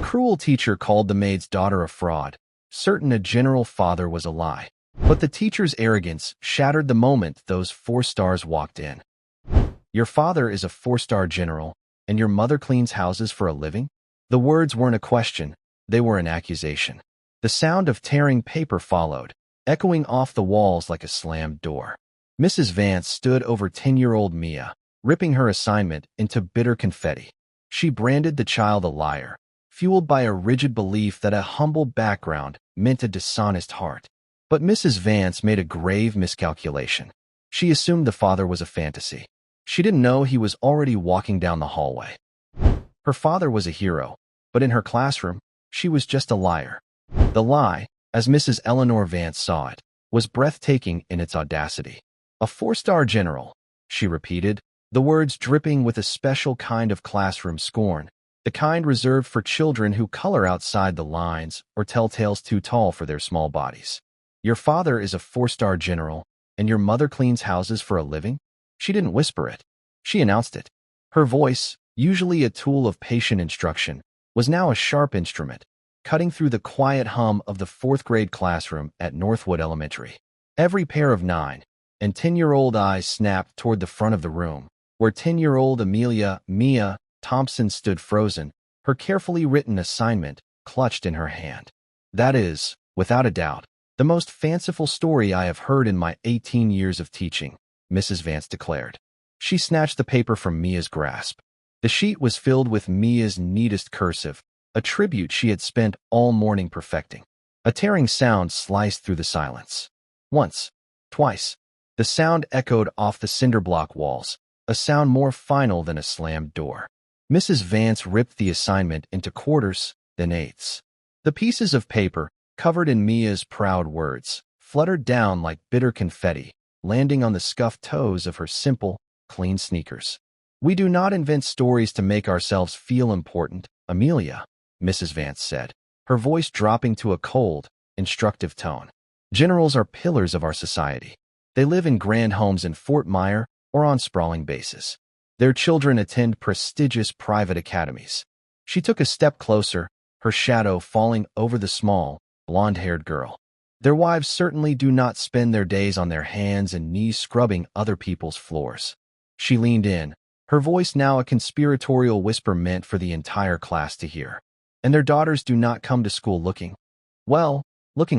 cruel teacher called the maid's daughter a fraud, certain a general father was a lie. But the teacher's arrogance shattered the moment those 4 stars walked in. Your father is a 4-star general, and your mother cleans houses for a living? The words weren't a question, they were an accusation. The sound of tearing paper followed, echoing off the walls like a slammed door. Mrs. Vance stood over 10-year-old Mia, ripping her assignment into bitter confetti. She branded the child a liar, fueled by a rigid belief that a humble background meant a dishonest heart. But Mrs. Vance made a grave miscalculation. She assumed the father was a fantasy. She didn't know he was already walking down the hallway. Her father was a hero, but in her classroom, she was just a liar. The lie, as Mrs. Eleanor Vance saw it, was breathtaking in its audacity. A 4-star general, she repeated, the words dripping with a special kind of classroom scorn, the kind reserved for children who color outside the lines or tell tales too tall for their small bodies. Your father is a 4-star general, and your mother cleans houses for a living? She didn't whisper it. She announced it. Her voice, usually a tool of patient instruction, was now a sharp instrument, cutting through the quiet hum of the 4th-grade classroom at Northwood Elementary. Every pair of 9 and 10-year-old eyes snapped toward the front of the room, where 10-year-old Mia Thompson stood frozen, her carefully written assignment clutched in her hand. That is, without a doubt, the most fanciful story I have heard in my 18 years of teaching, Mrs. Vance declared. She snatched the paper from Mia's grasp. The sheet was filled with Mia's neatest cursive, a tribute she had spent all morning perfecting. A tearing sound sliced through the silence. Once, twice, the sound echoed off the cinder-block walls, a sound more final than a slammed door. Mrs. Vance ripped the assignment into quarters, then eighths. The pieces of paper, covered in Mia's proud words, fluttered down like bitter confetti, landing on the scuffed toes of her simple, clean sneakers. We do not invent stories to make ourselves feel important, Amelia, Mrs. Vance said, her voice dropping to a cold, instructive tone. Generals are pillars of our society. They live in grand homes in Fort Myer or on sprawling bases. Their children attend prestigious private academies. She took a step closer, her shadow falling over the small, blonde-haired girl. Their wives certainly do not spend their days on their hands and knees scrubbing other people's floors. She leaned in, her voice now a conspiratorial whisper meant for the entire class to hear. And their daughters do not come to school looking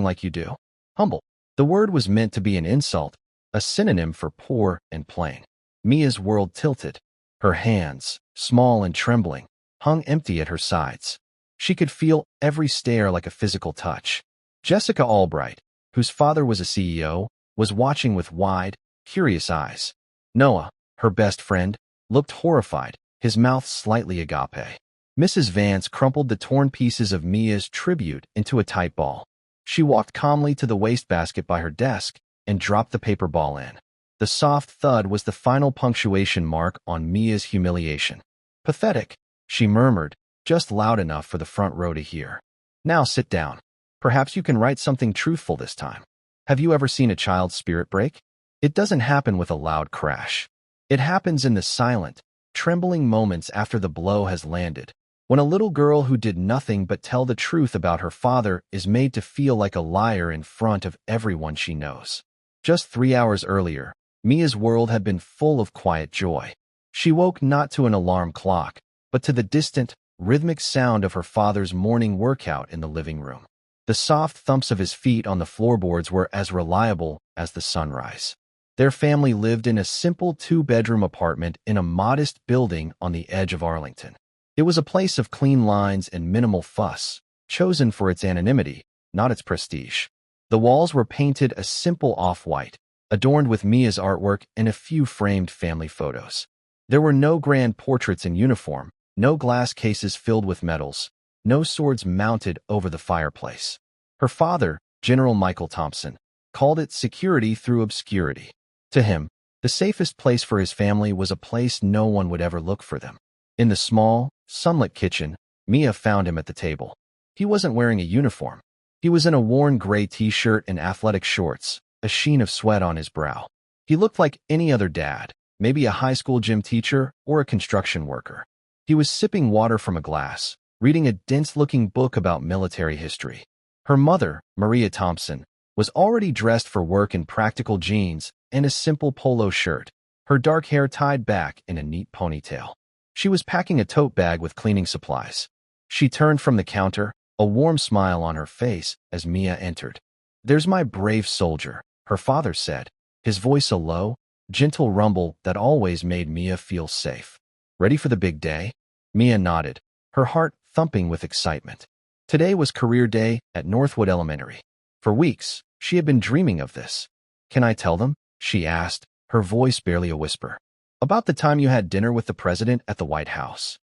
like you do. Humble. The word was meant to be an insult, a synonym for poor and plain. Mia's world tilted. Her hands, small and trembling, hung empty at her sides. She could feel every stare like a physical touch. Jessica Albright, whose father was a CEO, was watching with wide, curious eyes. Noah, her best friend, looked horrified, his mouth slightly agape. Mrs. Vance crumpled the torn pieces of Mia's tribute into a tight ball. She walked calmly to the wastebasket by her desk and dropped the paper ball in. The soft thud was the final punctuation mark on Mia's humiliation. Pathetic, she murmured, just loud enough for the front row to hear. Now sit down. Perhaps you can write something truthful this time. Have you ever seen a child's spirit break? It doesn't happen with a loud crash. It happens in the silent, trembling moments after the blow has landed, when a little girl who did nothing but tell the truth about her father is made to feel like a liar in front of everyone she knows. Just 3 hours earlier, Mia's world had been full of quiet joy. She woke not to an alarm clock, but to the distant, rhythmic sound of her father's morning workout in the living room. The soft thumps of his feet on the floorboards were as reliable as the sunrise. Their family lived in a simple 2-bedroom apartment in a modest building on the edge of Arlington. It was a place of clean lines and minimal fuss, chosen for its anonymity, not its prestige. The walls were painted a simple off-white, adorned with Mia's artwork and a few framed family photos. There were no grand portraits in uniform, no glass cases filled with medals, no swords mounted over the fireplace. Her father, General Michael Thompson, called it security through obscurity. To him, the safest place for his family was a place no one would ever look for them. In the small, sunlit kitchen, Mia found him at the table. He wasn't wearing a uniform. He was in a worn gray t-shirt and athletic shorts, a sheen of sweat on his brow. He looked like any other dad, maybe a high school gym teacher or a construction worker. He was sipping water from a glass, reading a dense-looking book about military history. Her mother, Maria Thompson, was already dressed for work in practical jeans and a simple polo shirt, her dark hair tied back in a neat ponytail. She was packing a tote bag with cleaning supplies. She turned from the counter, a warm smile on her face as Mia entered. "There's my brave soldier," her father said, his voice a low, gentle rumble that always made Mia feel safe. "Ready for the big day?" Mia nodded, her heart thumping with excitement. Today was career day at Northwood Elementary. For weeks, she had been dreaming of this. "Can I tell them?" she asked, her voice barely a whisper. "About the time you had dinner with the president at the White House."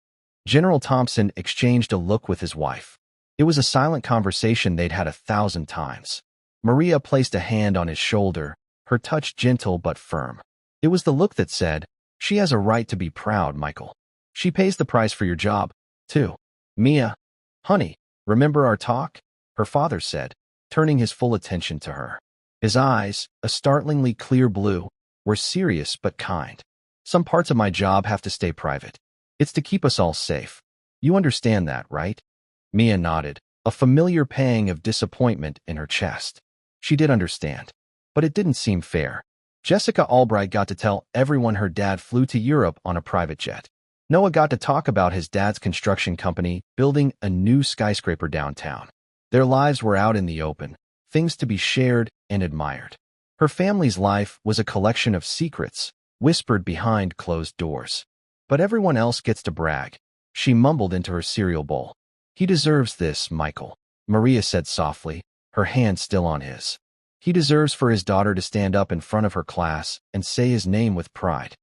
General Thompson exchanged a look with his wife. It was a silent conversation they'd had 1,000 times. Maria placed a hand on his shoulder, her touch gentle but firm. It was the look that said, "She has a right to be proud, Michael. She pays the price for your job, too." "Mia, honey, remember our talk?" her father said, turning his full attention to her. His eyes, a startlingly clear blue, were serious but kind. "Some parts of my job have to stay private. It's to keep us all safe. You understand that, right?" Mia nodded, a familiar pang of disappointment in her chest. She did understand, but it didn't seem fair. Jessica Albright got to tell everyone her dad flew to Europe on a private jet. Noah got to talk about his dad's construction company building a new skyscraper downtown. Their lives were out in the open, things to be shared and admired. Her family's life was a collection of secrets, whispered behind closed doors. "But everyone else gets to brag," she mumbled into her cereal bowl. "He deserves this, Michael," Maria said softly, her hand still on his. "He deserves for his daughter to stand up in front of her class and say his name with pride."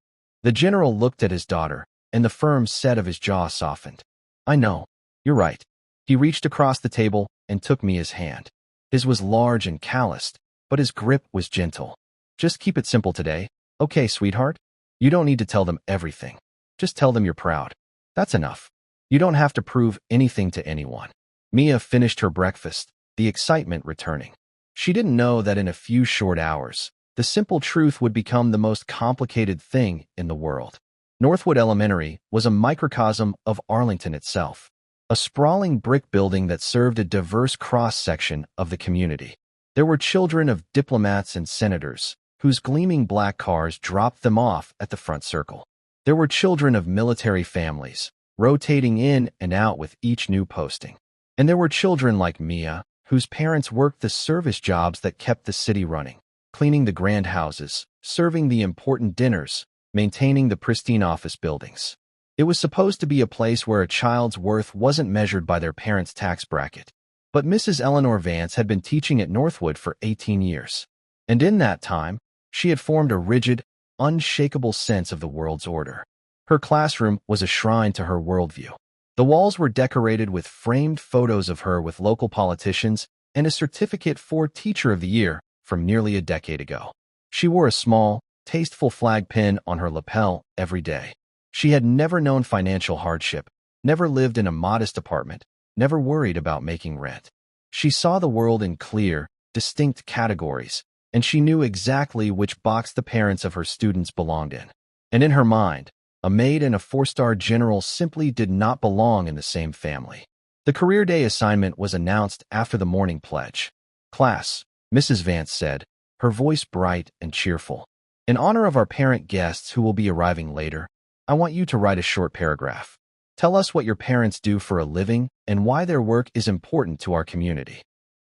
The general looked at his daughter, and the firm set of his jaw softened. "I know. You're right." He reached across the table and took Mia's hand. His was large and calloused, but his grip was gentle. "Just keep it simple today, okay, sweetheart? You don't need to tell them everything. Just tell them you're proud. That's enough. You don't have to prove anything to anyone." Mia finished her breakfast, the excitement returning. She didn't know that in a few short hours, the simple truth would become the most complicated thing in the world. Northwood Elementary was a microcosm of Arlington itself, a sprawling brick building that served a diverse cross-section of the community. There were children of diplomats and senators, whose gleaming black cars dropped them off at the front circle. There were children of military families, rotating in and out with each new posting. And there were children like Mia, whose parents worked the service jobs that kept the city running, cleaning the grand houses, serving the important dinners, maintaining the pristine office buildings. It was supposed to be a place where a child's worth wasn't measured by their parents' tax bracket. But Mrs. Eleanor Vance had been teaching at Northwood for 18 years. And in that time, she had formed a rigid, unshakable sense of the world's order. Her classroom was a shrine to her worldview. The walls were decorated with framed photos of her with local politicians and a certificate for Teacher of the Year from nearly a decade ago. She wore a small, tasteful flag pin on her lapel every day. She had never known financial hardship, never lived in a modest apartment, never worried about making rent. She saw the world in clear, distinct categories, and she knew exactly which box the parents of her students belonged in. And in her mind, a maid and a 4-star general simply did not belong in the same family. The career day assignment was announced after the morning pledge. "Class," Mrs. Vance said, her voice bright and cheerful. "In honor of our parent guests who will be arriving later, I want you to write a short paragraph. Tell us what your parents do for a living and why their work is important to our community."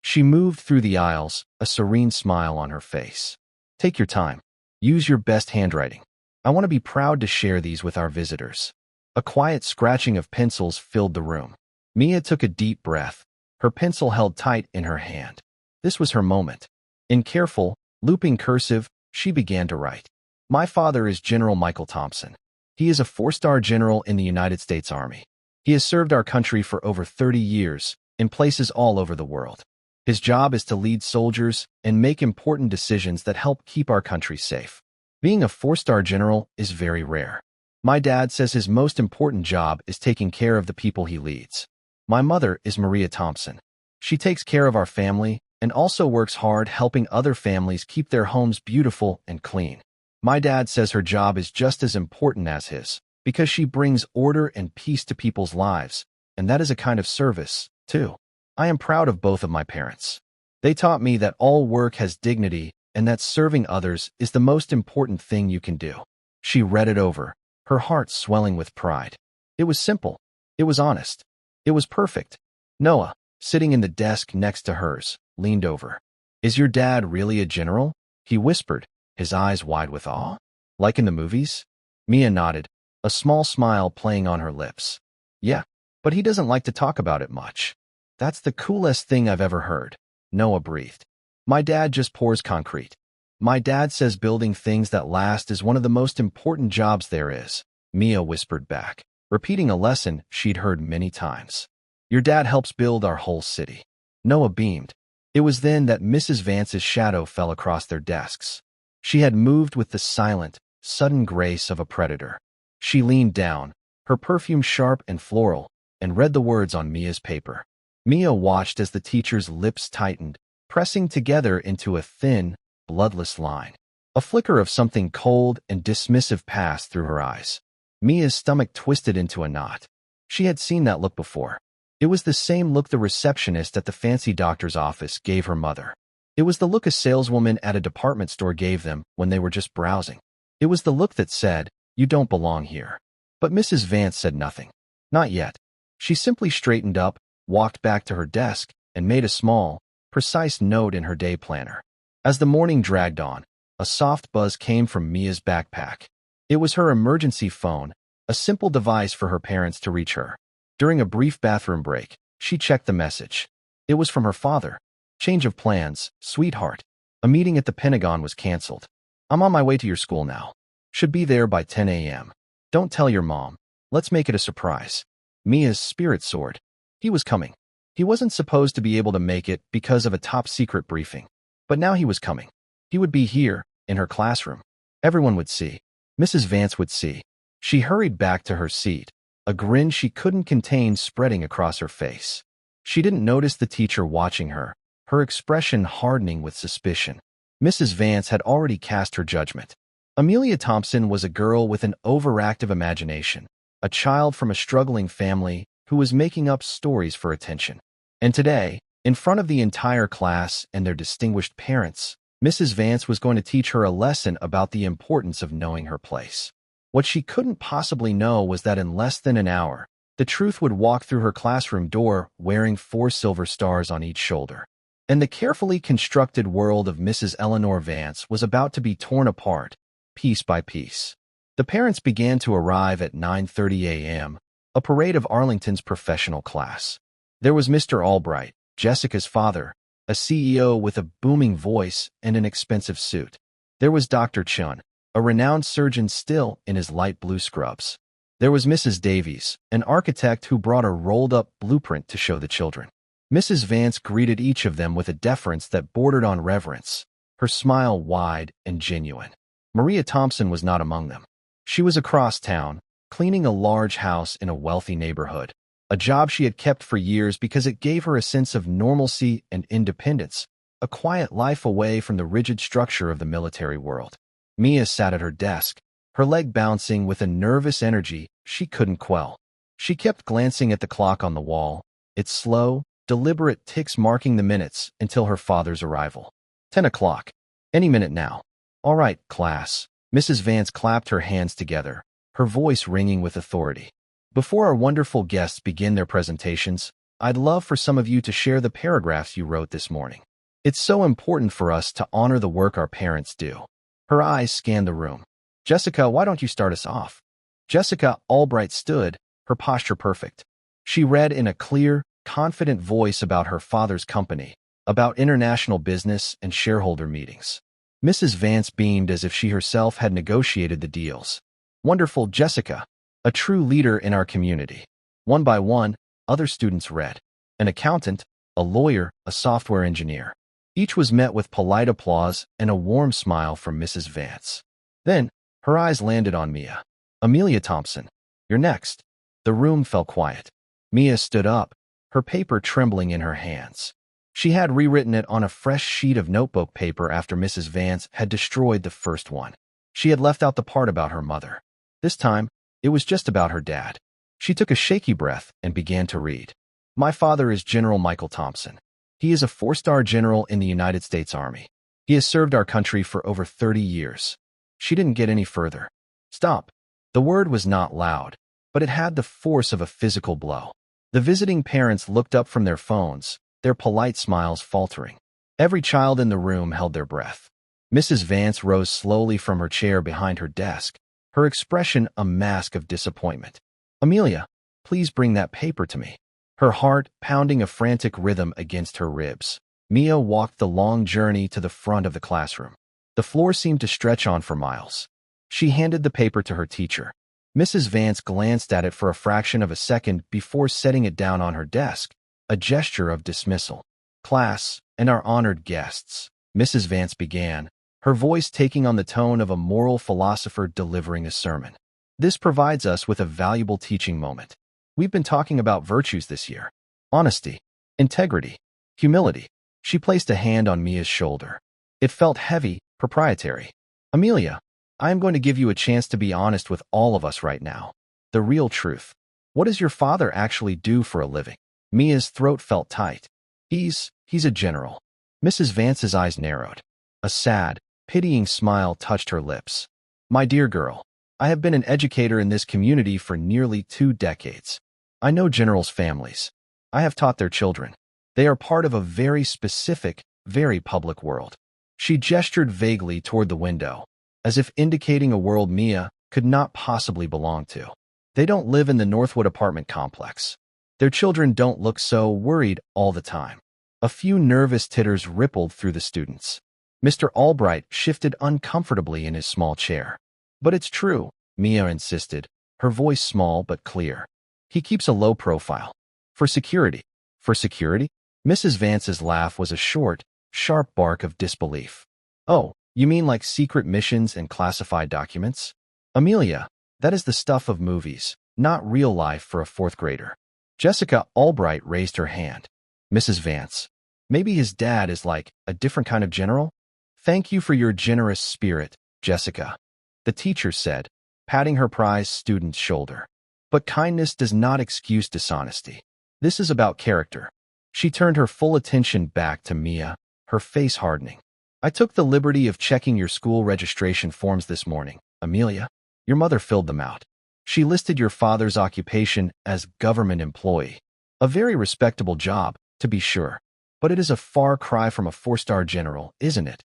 She moved through the aisles, a serene smile on her face. "Take your time. Use your best handwriting. I want to be proud to share these with our visitors." A quiet scratching of pencils filled the room. Mia took a deep breath, her pencil held tight in her hand. This was her moment. In careful, looping cursive, she began to write. "My father is General Michael Thompson. He is a 4-star general in the United States Army. He has served our country for over 30 years, in places all over the world. His job is to lead soldiers and make important decisions that help keep our country safe. Being a 4-star general is very rare. My dad says his most important job is taking care of the people he leads. My mother is Maria Thompson. She takes care of our family and also works hard helping other families keep their homes beautiful and clean. My dad says her job is just as important as his, because she brings order and peace to people's lives, and that is a kind of service, too. I am proud of both of my parents. They taught me that all work has dignity and that serving others is the most important thing you can do. She read it over, her heart swelling with pride. It was simple. It was honest. It was perfect. Noah, sitting in the desk next to hers, leaned over. Is your dad really a general? He whispered, his eyes wide with awe. Like in the movies? Mia nodded, a small smile playing on her lips. Yeah, but he doesn't like to talk about it much. That's the coolest thing I've ever heard. Noah breathed. My dad just pours concrete. My dad says building things that last is one of the most important jobs there is, Mia whispered back, repeating a lesson she'd heard many times. Your dad helps build our whole city. Noah beamed. It was then that Mrs. Vance's shadow fell across their desks. She had moved with the silent, sudden grace of a predator. She leaned down, her perfume sharp and floral, and read the words on Mia's paper. Mia watched as the teacher's lips tightened, pressing together into a thin, bloodless line. A flicker of something cold and dismissive passed through her eyes. Mia's stomach twisted into a knot. She had seen that look before. It was the same look the receptionist at the fancy doctor's office gave her mother. It was the look a saleswoman at a department store gave them when they were just browsing. It was the look that said, "You don't belong here." But Mrs. Vance said nothing. Not yet. She simply straightened up, walked back to her desk, and made a small, precise note in her day planner. As the morning dragged on, a soft buzz came from Mia's backpack. It was her emergency phone, a simple device for her parents to reach her. During a brief bathroom break, she checked the message. It was from her father. Change of plans, sweetheart. A meeting at the Pentagon was canceled. I'm on my way to your school now. Should be there by 10 a.m. Don't tell your mom. Let's make it a surprise. Mia's spirit soared. He was coming. He wasn't supposed to be able to make it because of a top-secret briefing. But now he was coming. He would be here, in her classroom. Everyone would see. Mrs. Vance would see. She hurried back to her seat, a grin she couldn't contain spreading across her face. She didn't notice the teacher watching her, her expression hardening with suspicion. Mrs. Vance had already cast her judgment. Amelia Thompson was a girl with an overactive imagination, a child from a struggling family who was making up stories for attention. And today, in front of the entire class and their distinguished parents, Mrs. Vance was going to teach her a lesson about the importance of knowing her place. What she couldn't possibly know was that in less than an hour, the truth would walk through her classroom door wearing 4 silver stars on each shoulder. And the carefully constructed world of Mrs. Eleanor Vance was about to be torn apart, piece by piece. The parents began to arrive at 9:30 a.m., a parade of Arlington's professional class. There was Mr. Albright, Jessica's father, a CEO with a booming voice and an expensive suit. There was Dr. Chun, a renowned surgeon still in his light blue scrubs. There was Mrs. Davies, an architect who brought a rolled-up blueprint to show the children. Mrs. Vance greeted each of them with a deference that bordered on reverence, her smile wide and genuine. Maria Thompson was not among them. She was across town, cleaning a large house in a wealthy neighborhood, a job she had kept for years because it gave her a sense of normalcy and independence, a quiet life away from the rigid structure of the military world. Mia sat at her desk, her leg bouncing with a nervous energy she couldn't quell. She kept glancing at the clock on the wall, its slow, deliberate ticks marking the minutes until her father's arrival. 10 o'clock. Any minute now. All right, class. Mrs. Vance clapped her hands together, her voice ringing with authority. Before our wonderful guests begin their presentations, I'd love for some of you to share the paragraphs you wrote this morning. It's so important for us to honor the work our parents do. Her eyes scanned the room. Jessica, why don't you start us off? Jessica Albright stood, her posture perfect. She read in a clear, confident voice about her father's company, about international business and shareholder meetings. Mrs. Vance beamed as if she herself had negotiated the deals. Wonderful, Jessica, a true leader in our community. One by one, other students read. An accountant, a lawyer, a software engineer. Each was met with polite applause and a warm smile from Mrs. Vance. Then, her eyes landed on Mia. Amelia Thompson, you're next. The room fell quiet. Mia stood up, her paper trembling in her hands. She had rewritten it on a fresh sheet of notebook paper after Mrs. Vance had destroyed the first one. She had left out the part about her mother. This time, it was just about her dad. She took a shaky breath and began to read. My father is General Michael Thompson. He is a 4-star general in the United States Army. He has served our country for over 30 years. She didn't get any further. Stop. The word was not loud, but it had the force of a physical blow. The visiting parents looked up from their phones, their polite smiles faltering. Every child in the room held their breath. Mrs. Vance rose slowly from her chair behind her desk, her expression a mask of disappointment. Amelia, please bring that paper to me. Her heart pounding a frantic rhythm against her ribs. Mia walked the long journey to the front of the classroom. The floor seemed to stretch on for miles. She handed the paper to her teacher. Mrs. Vance glanced at it for a fraction of a second before setting it down on her desk, a gesture of dismissal. Class, and our honored guests, Mrs. Vance began, her voice taking on the tone of a moral philosopher delivering a sermon. This provides us with a valuable teaching moment. We've been talking about virtues this year. Honesty, integrity, humility. She placed a hand on Mia's shoulder. It felt heavy, proprietary. Amelia, I am going to give you a chance to be honest with all of us right now. The real truth. What does your father actually do for a living? Mia's throat felt tight. He's a general. Mrs. Vance's eyes narrowed. A sad, pitying smile touched her lips. My dear girl, I have been an educator in this community for nearly 2 decades. I know generals' families. I have taught their children. They are part of a very specific, very public world. She gestured vaguely toward the window, as if indicating a world Mia could not possibly belong to. They don't live in the Northwood apartment complex. Their children don't look so worried all the time. A few nervous titters rippled through the students. Mr. Albright shifted uncomfortably in his small chair. But it's true, Mia insisted, her voice small but clear. He keeps a low profile. For security. For security? Mrs. Vance's laugh was a short, sharp bark of disbelief. Oh, you mean like secret missions and classified documents? Amelia, that is the stuff of movies, not real life for a 4th grader. Jessica Albright raised her hand. Mrs. Vance, maybe his dad is like a different kind of general? Thank you for your generous spirit, Jessica, the teacher said, patting her prize student's shoulder. But kindness does not excuse dishonesty. This is about character. She turned her full attention back to Mia, her face hardening. I took the liberty of checking your school registration forms this morning, Amelia. Your mother filled them out. She listed your father's occupation as government employee. A very respectable job, to be sure. But it is a far cry from a 4-star general, isn't it?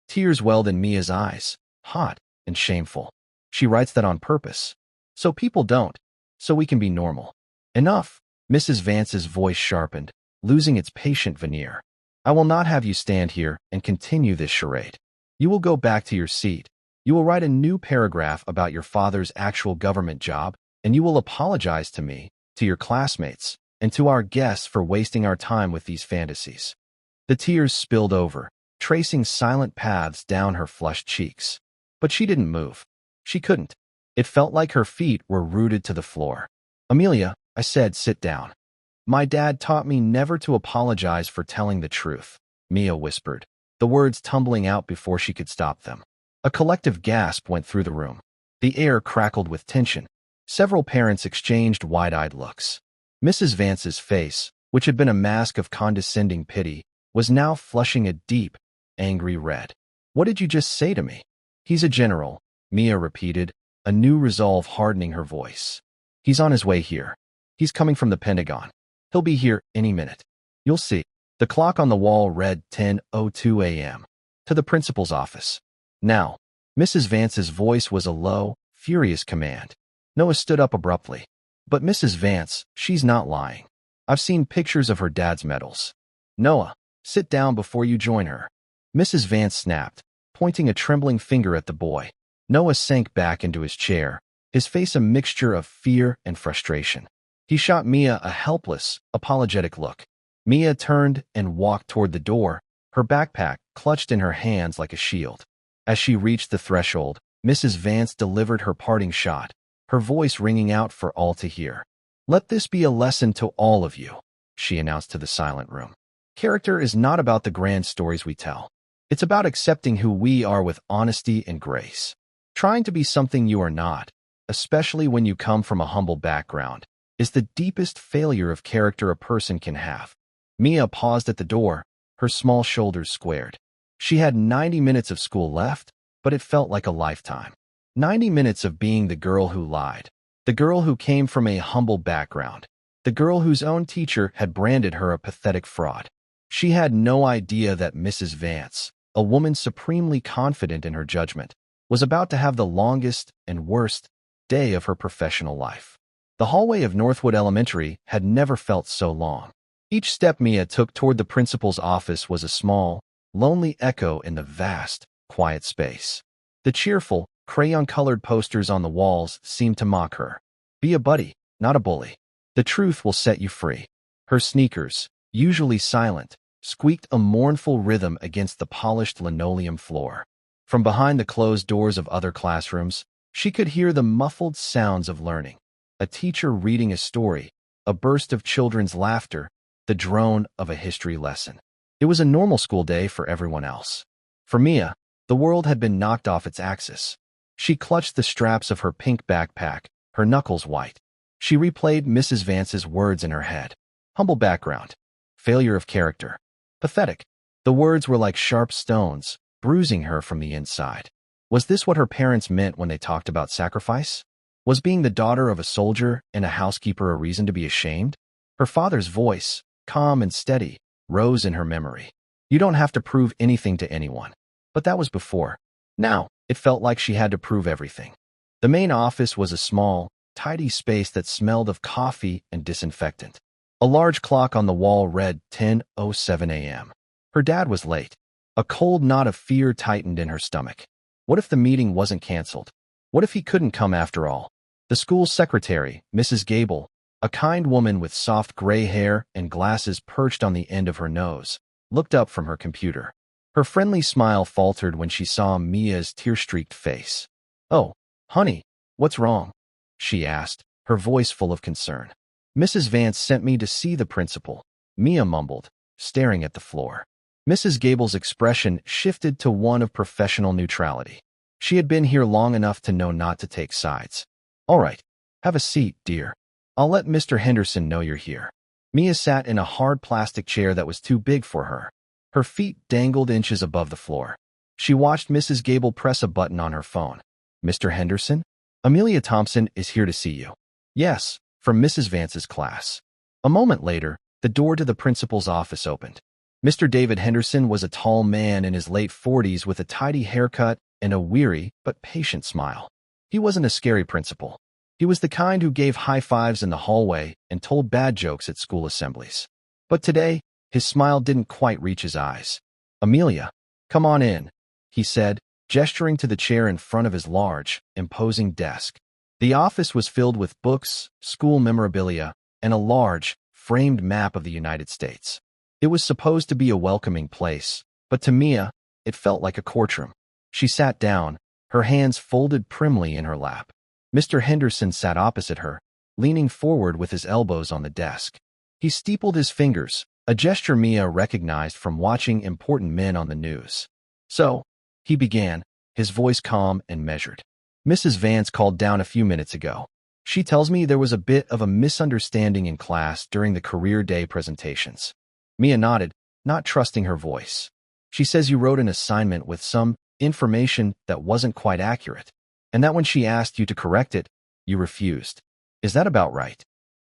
Tears welled in Mia's eyes, hot and shameful. She writes that on purpose. So people don't. So we can be normal. Enough. Mrs. Vance's voice sharpened, losing its patient veneer. I will not have you stand here and continue this charade. You will go back to your seat. You will write a new paragraph about your father's actual government job, and you will apologize to me, to your classmates, and to our guests for wasting our time with these fantasies. The tears spilled over, tracing silent paths down her flushed cheeks. But she didn't move. She couldn't. It felt like her feet were rooted to the floor. Amelia, I said, sit down. My dad taught me never to apologize for telling the truth, Mia whispered, the words tumbling out before she could stop them. A collective gasp went through the room. The air crackled with tension. Several parents exchanged wide-eyed looks. Mrs. Vance's face, which had been a mask of condescending pity, was now flushing a deep, angry red. What did you just say to me? He's a general, Mia repeated, a new resolve hardening her voice. He's on his way here. He's coming from the Pentagon. He'll be here any minute. You'll see. The clock on the wall read 10:02 a.m. To the principal's office. Now. Mrs. Vance's voice was a low, furious command. Noah stood up abruptly. But Mrs. Vance, she's not lying. I've seen pictures of her dad's medals. Noah, sit down before you join her. Mrs. Vance snapped, pointing a trembling finger at the boy. Noah sank back into his chair, his face a mixture of fear and frustration. He shot Mia a helpless, apologetic look. Mia turned and walked toward the door, her backpack clutched in her hands like a shield. As she reached the threshold, Mrs. Vance delivered her parting shot, her voice ringing out for all to hear. Let this be a lesson to all of you, she announced to the silent room. Character is not about the grand stories we tell. It's about accepting who we are with honesty and grace. Trying to be something you are not, especially when you come from a humble background, is the deepest failure of character a person can have. Mia paused at the door, her small shoulders squared. She had 90 minutes of school left, but it felt like a lifetime. 90 minutes of being the girl who lied, the girl who came from a humble background, the girl whose own teacher had branded her a pathetic fraud. She had no idea that Mrs. Vance, a woman supremely confident in her judgment, was about to have the longest and worst day of her professional life. The hallway of Northwood Elementary had never felt so long. Each step Mia took toward the principal's office was a small, lonely echo in the vast, quiet space. The cheerful, crayon-colored posters on the walls seemed to mock her. Be a buddy, not a bully. The truth will set you free. Her sneakers, usually silent, squeaked a mournful rhythm against the polished linoleum floor. From behind the closed doors of other classrooms, she could hear the muffled sounds of learning. A teacher reading a story, a burst of children's laughter, the drone of a history lesson. It was a normal school day for everyone else. For Mia, the world had been knocked off its axis. She clutched the straps of her pink backpack, her knuckles white. She replayed Mrs. Vance's words in her head. Humble background. Failure of character. Pathetic. The words were like sharp stones, bruising her from the inside. Was this what her parents meant when they talked about sacrifice? Was being the daughter of a soldier and a housekeeper a reason to be ashamed? Her father's voice, calm and steady, rose in her memory. You don't have to prove anything to anyone. But that was before. Now, it felt like she had to prove everything. The main office was a small, tidy space that smelled of coffee and disinfectant. A large clock on the wall read 10:07 a.m. Her dad was late. A cold knot of fear tightened in her stomach. What if the meeting wasn't canceled? What if he couldn't come after all? The school's secretary, Mrs. Gable, a kind woman with soft gray hair and glasses perched on the end of her nose, looked up from her computer. Her friendly smile faltered when she saw Mia's tear-streaked face. "Oh, honey, what's wrong?" she asked, her voice full of concern. "Mrs. Vance sent me to see the principal," Mia mumbled, staring at the floor. Mrs. Gable's expression shifted to one of professional neutrality. She had been here long enough to know not to take sides. "All right, have a seat, dear. I'll let Mr. Henderson know you're here." Mia sat in a hard plastic chair that was too big for her. Her feet dangled inches above the floor. She watched Mrs. Gable press a button on her phone. "Mr. Henderson? Amelia Thompson is here to see you." "Yes, from Mrs. Vance's class." A moment later, the door to the principal's office opened. Mr. David Henderson was a tall man in his late 40s with a tidy haircut and a weary but patient smile. He wasn't a scary principal. He was the kind who gave high fives in the hallway and told bad jokes at school assemblies. But today, his smile didn't quite reach his eyes. "Amelia, come on in," he said, gesturing to the chair in front of his large, imposing desk. The office was filled with books, school memorabilia, and a large, framed map of the United States. It was supposed to be a welcoming place, but to Mia, it felt like a courtroom. She sat down, her hands folded primly in her lap. Mr. Henderson sat opposite her, leaning forward with his elbows on the desk. He steepled his fingers, a gesture Mia recognized from watching important men on the news. "So," he began, his voice calm and measured. "Mrs. Vance called down a few minutes ago. She tells me there was a bit of a misunderstanding in class during the career day presentations." Mia nodded, not trusting her voice. "She says you wrote an assignment with some information that wasn't quite accurate, and that when she asked you to correct it, you refused. Is that about right?"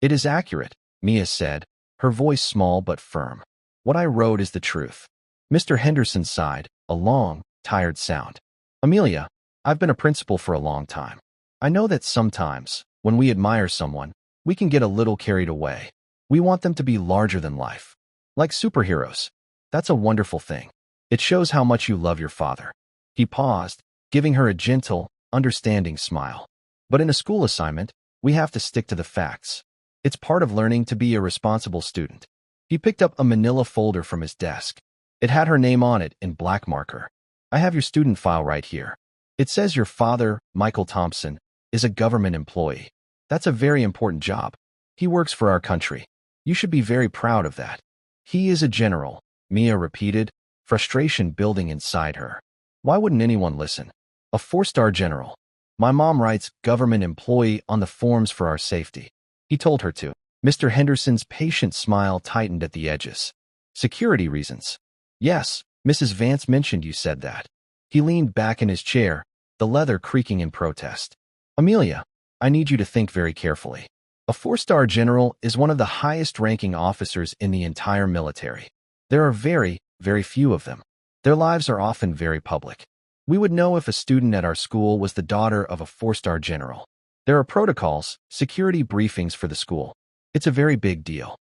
"It is accurate," Mia said, her voice small but firm. "What I wrote is the truth." Mr. Henderson sighed, a long, tired sound. "Amelia, I've been a principal for a long time. I know that sometimes, when we admire someone, we can get a little carried away. We want them to be larger than life. Like superheroes. That's a wonderful thing. It shows how much you love your father." He paused, giving her a gentle, understanding smile. "But in a school assignment, we have to stick to the facts. It's part of learning to be a responsible student." He picked up a manila folder from his desk. It had her name on it in black marker. "I have your student file right here. It says your father, Michael Thompson, is a government employee. That's a very important job. He works for our country. You should be very proud of that." "He is a general," Mia repeated, frustration building inside her. Why wouldn't anyone listen? "A 4-star general. My mom writes government employee on the forms for our safety." He told her to. Mr. Henderson's patient smile tightened at the edges. Security reasons. Yes, Mrs. Vance mentioned you said that. He leaned back in his chair, the leather creaking in protest. Amelia, I need you to think very carefully. A 4-star general is one of the highest-ranking officers in the entire military. There are very, very few of them. Their lives are often very public. We would know if a student at our school was the daughter of a 4-star general. There are protocols, security briefings for the school. It's a very big deal.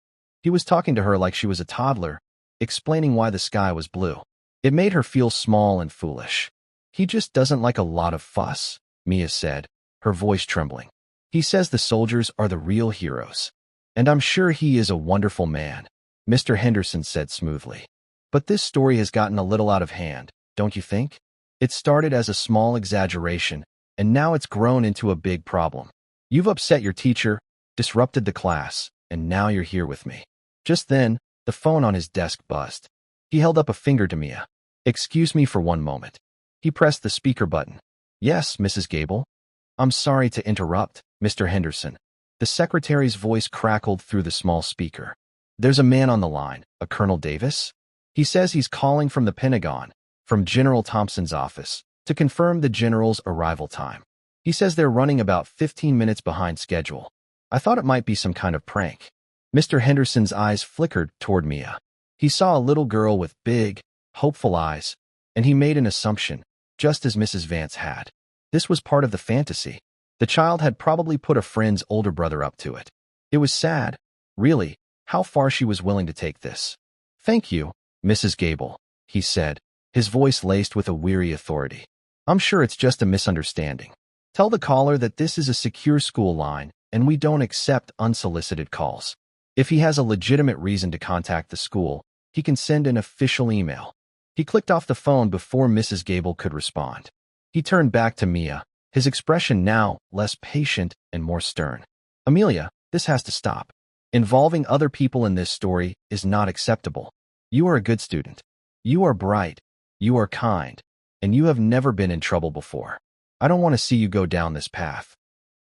He was talking to her like she was a toddler, explaining why the sky was blue. It made her feel small and foolish. He just doesn't like a lot of fuss, Mia said, her voice trembling. He says the soldiers are the real heroes. And I'm sure he is a wonderful man, Mr. Henderson said smoothly. But this story has gotten a little out of hand, don't you think? It started as a small exaggeration, and now it's grown into a big problem. You've upset your teacher, disrupted the class, and now you're here with me. Just then, the phone on his desk buzzed. He held up a finger to Mia. Excuse me for one moment. He pressed the speaker button. Yes, Mrs. Gable? I'm sorry to interrupt, Mr. Henderson. The secretary's voice crackled through the small speaker. There's a man on the line, a Colonel Davis. He says he's calling from the Pentagon, from General Thompson's office, to confirm the general's arrival time. He says they're running about 15 minutes behind schedule. I thought it might be some kind of prank. Mr. Henderson's eyes flickered toward Mia. He saw a little girl with big, hopeful eyes, and he made an assumption, just as Mrs. Vance had. This was part of the fantasy. The child had probably put a friend's older brother up to it. It was sad, really, how far she was willing to take this. Thank you, Mrs. Gable, he said, his voice laced with a weary authority. I'm sure it's just a misunderstanding. Tell the caller that this is a secure school line, and we don't accept unsolicited calls. If he has a legitimate reason to contact the school, he can send an official email. He clicked off the phone before Mrs. Gable could respond. He turned back to Mia, his expression now less patient and more stern. Amelia, this has to stop. Involving other people in this story is not acceptable. You are a good student. You are bright. You are kind. And you have never been in trouble before. I don't want to see you go down this path.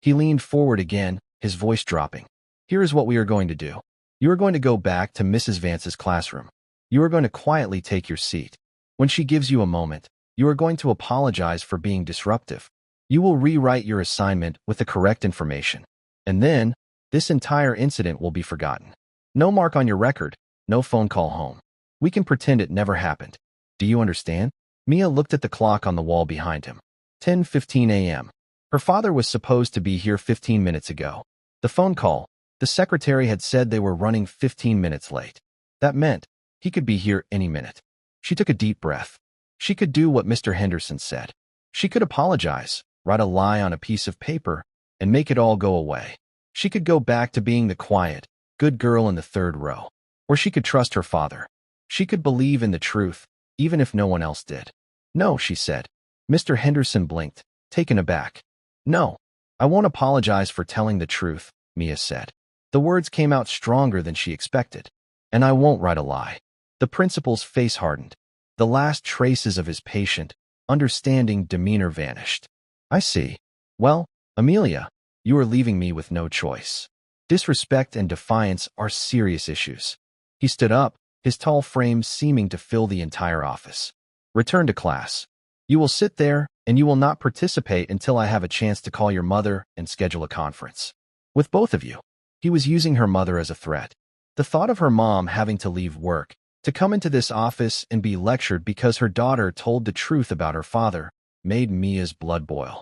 He leaned forward again, his voice dropping. Here is what we are going to do. You are going to go back to Mrs. Vance's classroom. You are going to quietly take your seat. When she gives you a moment, you are going to apologize for being disruptive. You will rewrite your assignment with the correct information. And then, this entire incident will be forgotten. No mark on your record, no phone call home. We can pretend it never happened. Do you understand? Mia looked at the clock on the wall behind him. 10:15 a.m. Her father was supposed to be here 15 minutes ago. The phone call, the secretary had said they were running 15 minutes late. That meant he could be here any minute. She took a deep breath. She could do what Mr. Henderson said. She could apologize, write a lie on a piece of paper, and make it all go away. She could go back to being the quiet, good girl in the third row. Or she could trust her father. She could believe in the truth, even if no one else did. No, she said. Mr. Henderson blinked, taken aback. No, I won't apologize for telling the truth, Mia said. The words came out stronger than she expected. And I won't write a lie. The principal's face hardened. The last traces of his patient, understanding demeanor vanished. I see. Well, Amelia, you are leaving me with no choice. Disrespect and defiance are serious issues. He stood up, his tall frame seeming to fill the entire office. Return to class. You will sit there, and you will not participate until I have a chance to call your mother and schedule a conference. With both of you. He was using her mother as a threat. The thought of her mom having to leave work, to come into this office and be lectured because her daughter told the truth about her father, made Mia's blood boil.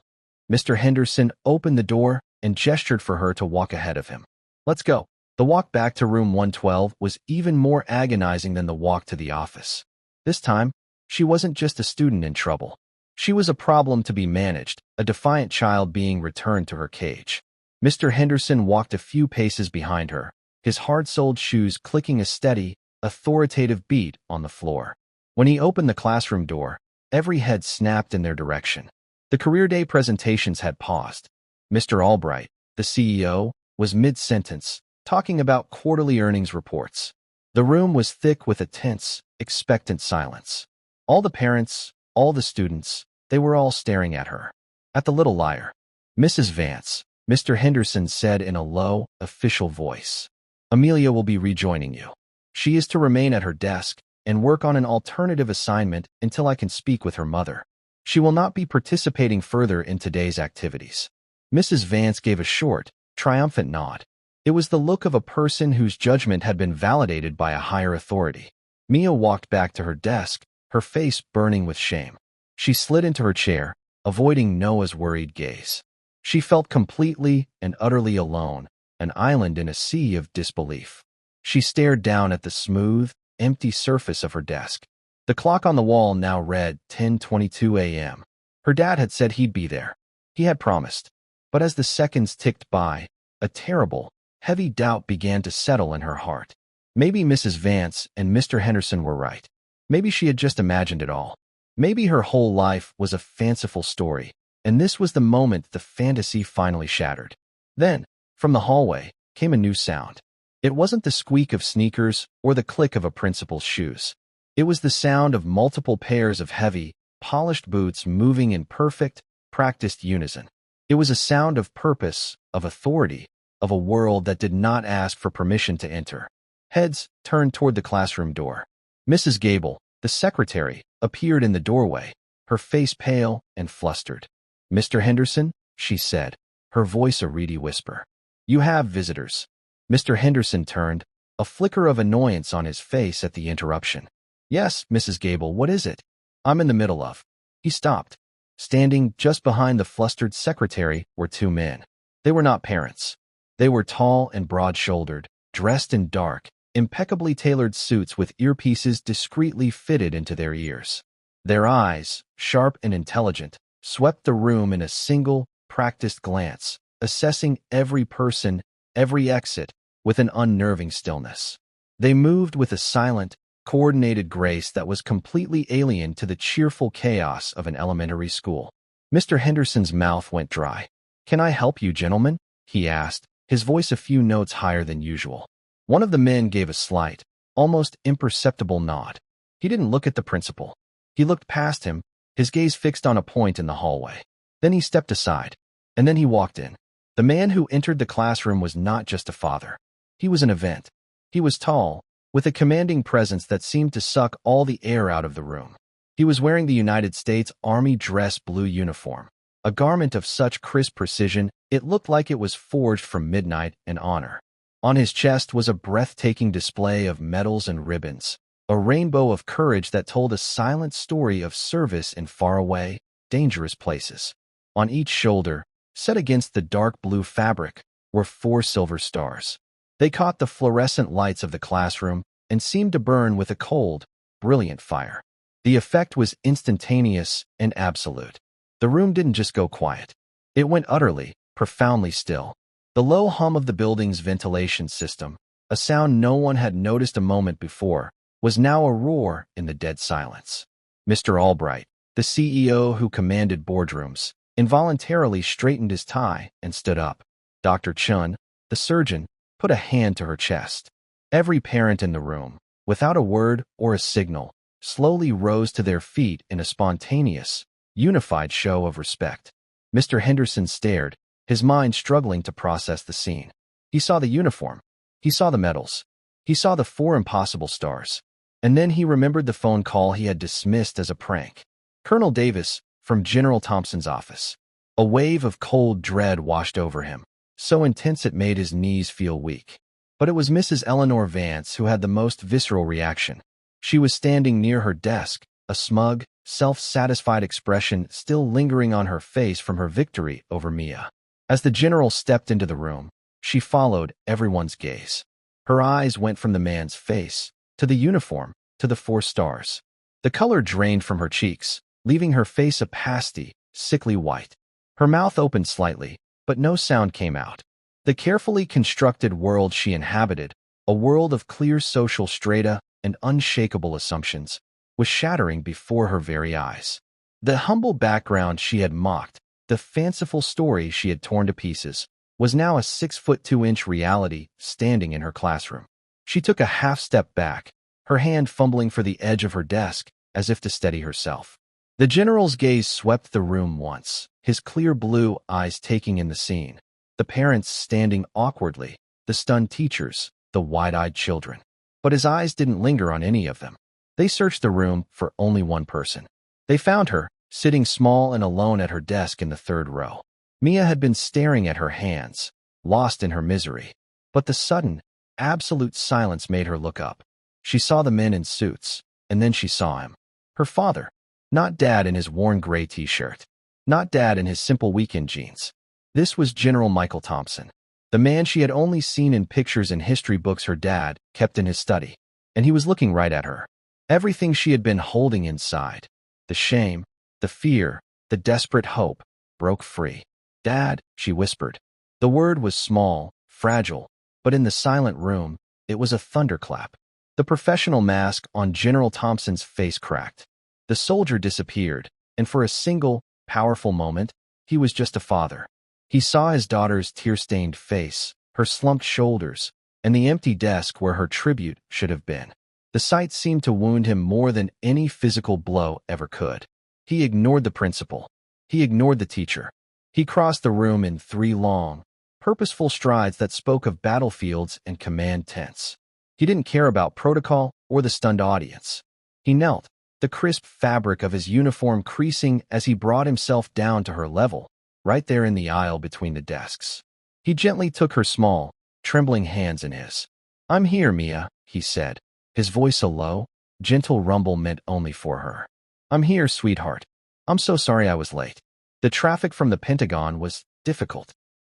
Mr. Henderson opened the door and gestured for her to walk ahead of him. Let's go. The walk back to room 112 was even more agonizing than the walk to the office. This time, she wasn't just a student in trouble. She was a problem to be managed, a defiant child being returned to her cage. Mr. Henderson walked a few paces behind her, his hard-soled shoes clicking a steady, authoritative beat on the floor. When he opened the classroom door, every head snapped in their direction. The career day presentations had paused. Mr. Albright, the CEO, was mid-sentence, talking about quarterly earnings reports. The room was thick with a tense, expectant silence. All the parents, all the students, they were all staring at her. At the little liar. Mrs. Vance, Mr. Henderson said in a low, official voice. Amelia will be rejoining you. She is to remain at her desk and work on an alternative assignment until I can speak with her mother. She will not be participating further in today's activities. Mrs. Vance gave a short, triumphant nod. It was the look of a person whose judgment had been validated by a higher authority. Mia walked back to her desk, her face burning with shame. She slid into her chair, avoiding Noah's worried gaze. She felt completely and utterly alone, an island in a sea of disbelief. She stared down at the smooth, empty surface of her desk. The clock on the wall now read 10:22 a.m. Her dad had said he'd be there. He had promised. But as the seconds ticked by, a terrible, heavy doubt began to settle in her heart. Maybe Mrs. Vance and Mr. Henderson were right. Maybe she had just imagined it all. Maybe her whole life was a fanciful story, and this was the moment the fantasy finally shattered. Then, from the hallway, came a new sound. It wasn't the squeak of sneakers or the click of a principal's shoes. It was the sound of multiple pairs of heavy, polished boots moving in perfect, practiced unison. It was a sound of purpose, of authority, of a world that did not ask for permission to enter. Heads turned toward the classroom door. Mrs. Gable, the secretary, appeared in the doorway, her face pale and flustered. "Mr. Henderson," she said, her voice a reedy whisper. "You have visitors." Mr. Henderson turned, a flicker of annoyance on his face at the interruption. "Yes, Mrs. Gable, what is it?" "I'm in the middle of." He stopped. Standing just behind the flustered secretary were two men. They were not parents. They were tall and broad-shouldered, dressed in dark, impeccably tailored suits with earpieces discreetly fitted into their ears. Their eyes, sharp and intelligent, swept the room in a single, practiced glance, assessing every person, every exit, with an unnerving stillness. They moved with a silent, coordinated grace that was completely alien to the cheerful chaos of an elementary school. Mr. Henderson's mouth went dry. "Can I help you, gentlemen?" he asked, his voice a few notes higher than usual. One of the men gave a slight, almost imperceptible nod. He didn't look at the principal. He looked past him, his gaze fixed on a point in the hallway. Then he stepped aside, and then he walked in. The man who entered the classroom was not just a father. He was an event. He was tall, with a commanding presence that seemed to suck all the air out of the room. He was wearing the United States Army dress blue uniform, a garment of such crisp precision it looked like it was forged from midnight and honor. On his chest was a breathtaking display of medals and ribbons, a rainbow of courage that told a silent story of service in faraway, dangerous places. On each shoulder, set against the dark blue fabric, were 4 silver stars. They caught the fluorescent lights of the classroom and seemed to burn with a cold, brilliant fire. The effect was instantaneous and absolute. The room didn't just go quiet. It went utterly, profoundly still. The low hum of the building's ventilation system, a sound no one had noticed a moment before, was now a roar in the dead silence. Mr. Albright, the CEO who commanded boardrooms, involuntarily straightened his tie and stood up. Dr. Chun, the surgeon, put a hand to her chest. Every parent in the room, without a word or a signal, slowly rose to their feet in a spontaneous, unified show of respect. Mr. Henderson stared, his mind struggling to process the scene. He saw the uniform. He saw the medals. He saw the 4 impossible stars. And then he remembered the phone call he had dismissed as a prank. Colonel Davis, from General Thompson's office. A wave of cold dread washed over him, so intense it made his knees feel weak. But it was Mrs. Eleanor Vance who had the most visceral reaction. She was standing near her desk, a smug, self-satisfied expression still lingering on her face from her victory over Mia. As the general stepped into the room, she followed everyone's gaze. Her eyes went from the man's face, to the uniform, to the 4 stars. The color drained from her cheeks, leaving her face a pasty, sickly white. Her mouth opened slightly, but no sound came out. The carefully constructed world she inhabited, a world of clear social strata and unshakable assumptions, was shattering before her very eyes. The humble background she had mocked, the fanciful story she had torn to pieces, was now a 6'2" reality standing in her classroom. She took a half-step back, her hand fumbling for the edge of her desk, as if to steady herself. The general's gaze swept the room once, his clear blue eyes taking in the scene. the parents standing awkwardly, the stunned teachers, the wide-eyed children. But his eyes didn't linger on any of them. They searched the room for only one person. They found her, sitting small and alone at her desk in the third row. Mia had been staring at her hands, lost in her misery. But the sudden, absolute silence made her look up. She saw the men in suits, and then she saw him. Her father. Not Dad in his worn gray t-shirt. Not Dad in his simple weekend jeans. This was General Michael Thompson, the man she had only seen in pictures and history books her dad kept in his study. And he was looking right at her. Everything she had been holding inside, the shame, the fear, the desperate hope, broke free. "Dad," she whispered. The word was small, fragile, but in the silent room, it was a thunderclap. The professional mask on General Thompson's face cracked. The soldier disappeared, and for a single, powerful moment, he was just a father. He saw his daughter's tear-stained face, her slumped shoulders, and the empty desk where her tribute should have been. The sight seemed to wound him more than any physical blow ever could. He ignored the principal. He ignored the teacher. He crossed the room in 3 long, purposeful strides that spoke of battlefields and command tents. He didn't care about protocol or the stunned audience. He knelt, the crisp fabric of his uniform creasing as he brought himself down to her level, right there in the aisle between the desks. He gently took her small, trembling hands in his. "I'm here, Mia," he said, his voice a low, gentle rumble meant only for her. "I'm here, sweetheart. I'm so sorry I was late. The traffic from the Pentagon was difficult."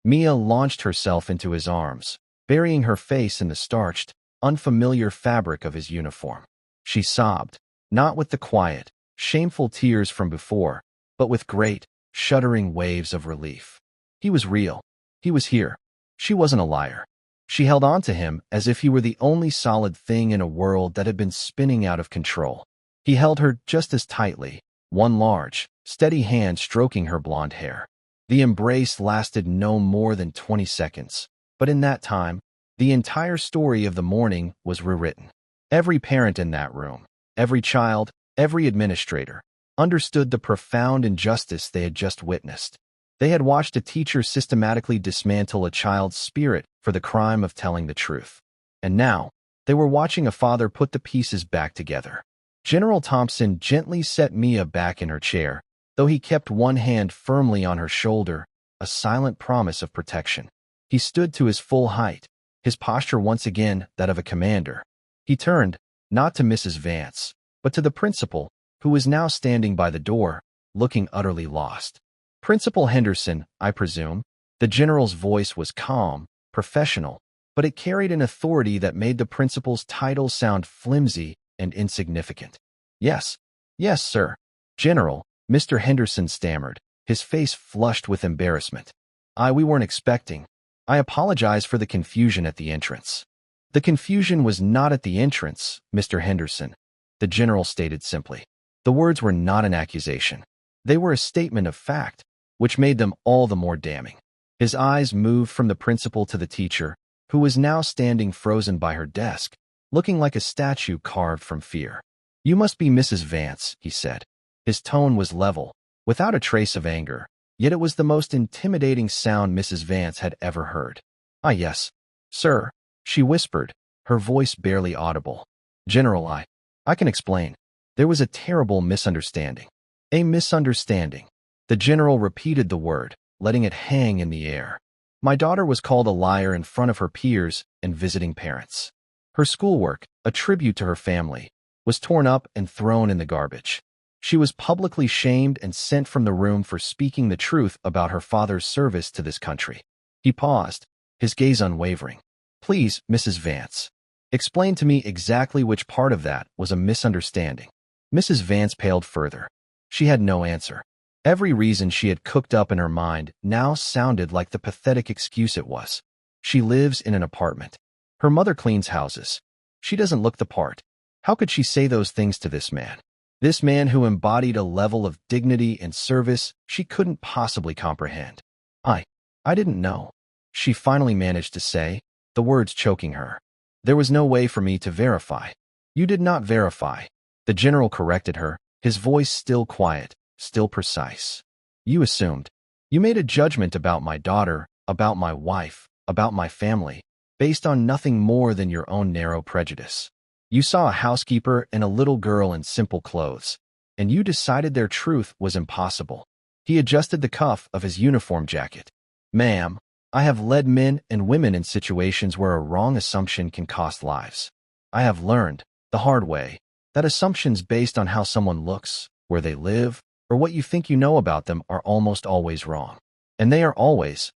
Mia launched herself into his arms, burying her face in the starched, unfamiliar fabric of his uniform. She sobbed, not with the quiet, shameful tears from before, but with great, shuddering waves of relief. He was real. He was here. She wasn't a liar. She held on to him as if he were the only solid thing in a world that had been spinning out of control. He held her just as tightly, one large, steady hand stroking her blonde hair. The embrace lasted no more than 20 seconds, but in that time, the entire story of the morning was rewritten. Every parent in that room, every child, every administrator, understood the profound injustice they had just witnessed. They had watched a teacher systematically dismantle a child's spirit for the crime of telling the truth. And now, they were watching a father put the pieces back together. General Thompson gently set Mia back in her chair, though he kept one hand firmly on her shoulder, a silent promise of protection. He stood to his full height, his posture once again that of a commander. He turned, not to Mrs. Vance, but to the principal, who was now standing by the door, looking utterly lost. "Principal Henderson, I presume." The general's voice was calm, professional, but it carried an authority that made the principal's title sound flimsy and insignificant. Yes, sir. General," Mr. Henderson stammered, his face flushed with embarrassment. We weren't expecting. I apologize for the confusion at the entrance." "The confusion was not at the entrance, Mr. Henderson," the general stated simply. The words were not an accusation. They were a statement of fact, which made them all the more damning. His eyes moved from the principal to the teacher, who was now standing frozen by her desk, looking like a statue carved from fear. "You must be Mrs. Vance," he said. His tone was level, without a trace of anger, yet it was the most intimidating sound Mrs. Vance had ever heard. Yes, sir," she whispered, her voice barely audible. "General, I can explain. There was a terrible misunderstanding." "A misunderstanding." The general repeated the word, letting it hang in the air. "My daughter was called a liar in front of her peers and visiting parents. Her schoolwork, a tribute to her family, was torn up and thrown in the garbage. She was publicly shamed and sent from the room for speaking the truth about her father's service to this country." He paused, his gaze unwavering. "Please, Mrs. Vance, explain to me exactly which part of that was a misunderstanding." Mrs. Vance paled further. She had no answer. Every reason she had cooked up in her mind now sounded like the pathetic excuse it was. She lives in an apartment. Her mother cleans houses. She doesn't look the part. How could she say those things to this man? This man who embodied a level of dignity and service she couldn't possibly comprehend. I didn't know," she finally managed to say, the words choking her. "There was no way for me to verify." "You did not verify," the general corrected her, his voice still quiet, still precise. "You assumed. You made a judgment about my daughter about my wife, about my family, based on nothing more than your own narrow prejudice. You saw a housekeeper and a little girl in simple clothes, and you decided their truth was impossible. He adjusted the cuff of his uniform jacket. Ma'am, I have led men and women in situations where a wrong assumption can cost lives. I have learned, the hard way, that assumptions based on how someone looks, where they live, or what you think you know about them are almost always wrong. And they are always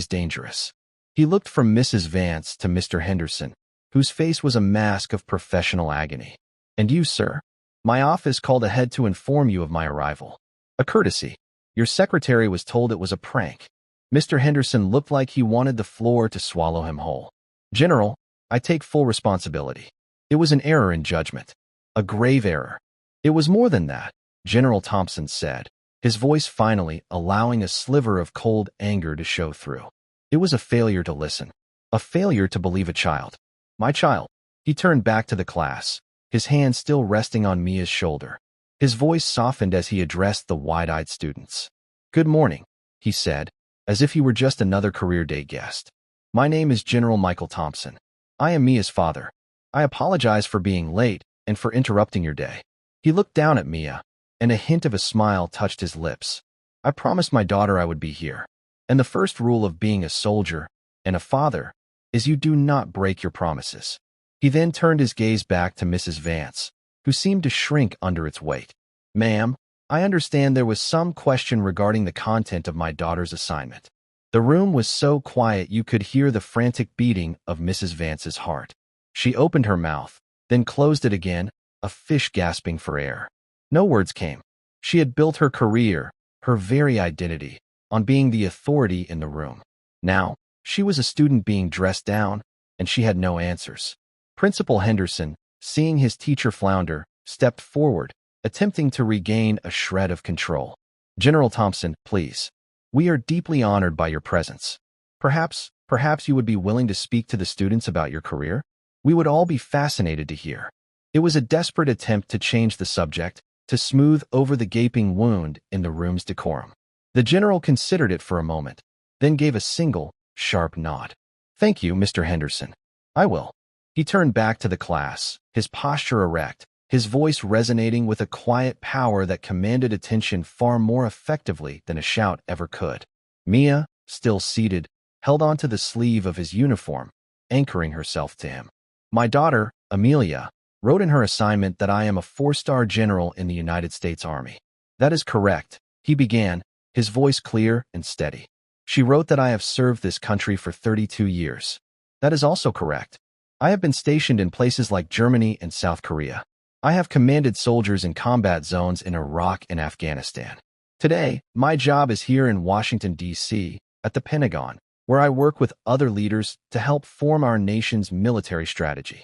dangerous. He looked from Mrs. Vance to Mr. Henderson, whose face was a mask of professional agony. And you, sir? My office called ahead to inform you of my arrival. A courtesy. Your secretary was told it was a prank. Mr. Henderson looked like he wanted the floor to swallow him whole. General, I take full responsibility. It was an error in judgment. A grave error. It was more than that, General Thompson said, his voice finally allowing a sliver of cold anger to show through. It was a failure to listen. A failure to believe a child. My child. He turned back to the class, his hand still resting on Mia's shoulder. His voice softened as he addressed the wide-eyed students. Good morning, he said, as if he were just another career day guest. My name is General Michael Thompson. I am Mia's father. I apologize for being late and for interrupting your day. He looked down at Mia, and a hint of a smile touched his lips. I promised my daughter I would be here. And the first rule of being a soldier and a father is you do not break your promises. He then turned his gaze back to Mrs. Vance, who seemed to shrink under its weight. Ma'am, I understand there was some question regarding the content of my daughter's assignment. The room was so quiet you could hear the frantic beating of Mrs. Vance's heart. She opened her mouth, then closed it again, a fish gasping for air. No words came. She had built her career, her very identity, on being the authority in the room. Now, she was a student being dressed down, and she had no answers. Principal Henderson, seeing his teacher flounder, stepped forward, attempting to regain a shred of control. General Thompson, please. We are deeply honored by your presence. Perhaps you would be willing to speak to the students about your career? We would all be fascinated to hear. It was a desperate attempt to change the subject, to smooth over the gaping wound in the room's decorum. The general considered it for a moment, then gave a single, sharp nod. Thank you, Mr. Henderson. I will. He turned back to the class, his posture erect, his voice resonating with a quiet power that commanded attention far more effectively than a shout ever could. Mia, still seated, held onto the sleeve of his uniform, anchoring herself to him. My daughter, Amelia, wrote in her assignment that I am a 4-star general in the United States Army. That is correct, he began, his voice clear and steady. She wrote that I have served this country for 32 years. That is also correct. I have been stationed in places like Germany and South Korea. I have commanded soldiers in combat zones in Iraq and Afghanistan. Today, my job is here in Washington, D.C., at the Pentagon, where I work with other leaders to help form our nation's military strategy.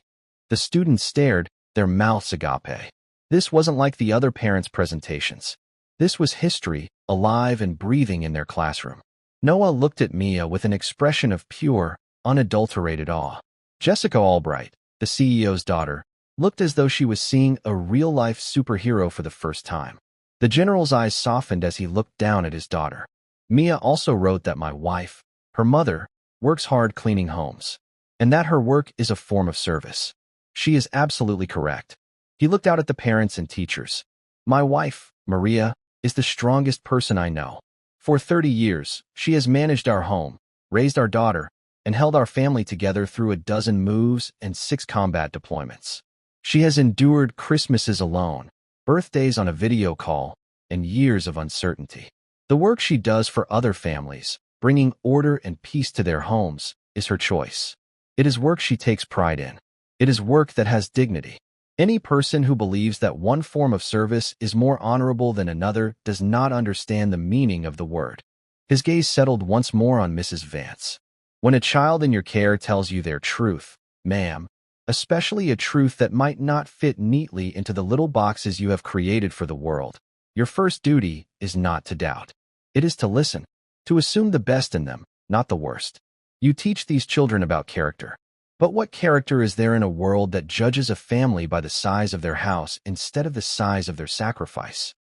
The students stared, their mouths agape. This wasn't like the other parents' presentations. This was history, alive and breathing in their classroom. Noah looked at Mia with an expression of pure, unadulterated awe. Jessica Albright, the CEO's daughter, looked as though she was seeing a real-life superhero for the first time. The general's eyes softened as he looked down at his daughter. Mia also wrote that my wife, her mother, works hard cleaning homes, and that her work is a form of service. She is absolutely correct. He looked out at the parents and teachers. My wife, Maria, is the strongest person I know. For 30 years, she has managed our home, raised our daughter, and held our family together through a dozen moves and 6 combat deployments. She has endured Christmases alone, birthdays on a video call, and years of uncertainty. The work she does for other families, bringing order and peace to their homes, is her choice. It is work she takes pride in. It is work that has dignity. Any person who believes that one form of service is more honorable than another does not understand the meaning of the word. His gaze settled once more on Mrs. Vance. When a child in your care tells you their truth, ma'am, especially a truth that might not fit neatly into the little boxes you have created for the world, your first duty is not to doubt. It is to listen, to assume the best in them, not the worst. You teach these children about character. But what character is there in a world that judges a family by the size of their house instead of the size of their sacrifice?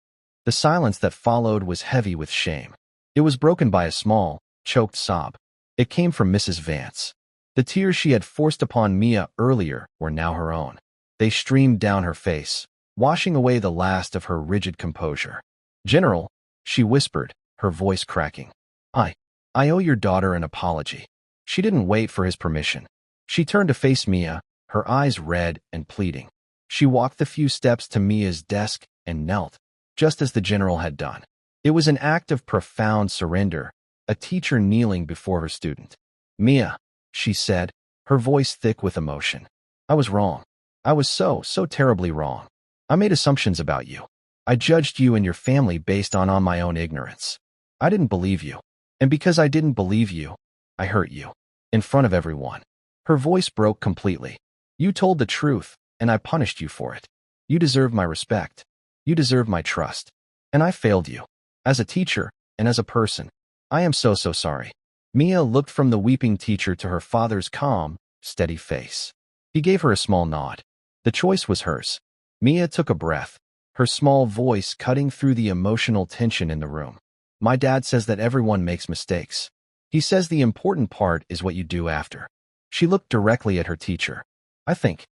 The silence that followed was heavy with shame. It was broken by a small, choked sob. It came from Mrs. Vance. The tears she had forced upon Mia earlier were now her own. They streamed down her face, washing away the last of her rigid composure. "General," she whispered, her voice cracking. I owe your daughter an apology." She didn't wait for his permission. She turned to face Mia, her eyes red and pleading. She walked the few steps to Mia's desk and knelt, just as the general had done. It was an act of profound surrender, a teacher kneeling before her student. "Mia," she said, her voice thick with emotion. "I was wrong. I was so terribly wrong. I made assumptions about you. I judged you and your family based on my own ignorance. I didn't believe you. And because I didn't believe you, I hurt you. In front of everyone." Her voice broke completely. "You told the truth, and I punished you for it. You deserve my respect. You deserve my trust. And I failed you. As a teacher, and as a person. I am so sorry." Mia looked from the weeping teacher to her father's calm, steady face. He gave her a small nod. The choice was hers. Mia took a breath, her small voice cutting through the emotional tension in the room. "My dad says that everyone makes mistakes. He says the important part is what you do after." She looked directly at her teacher. I think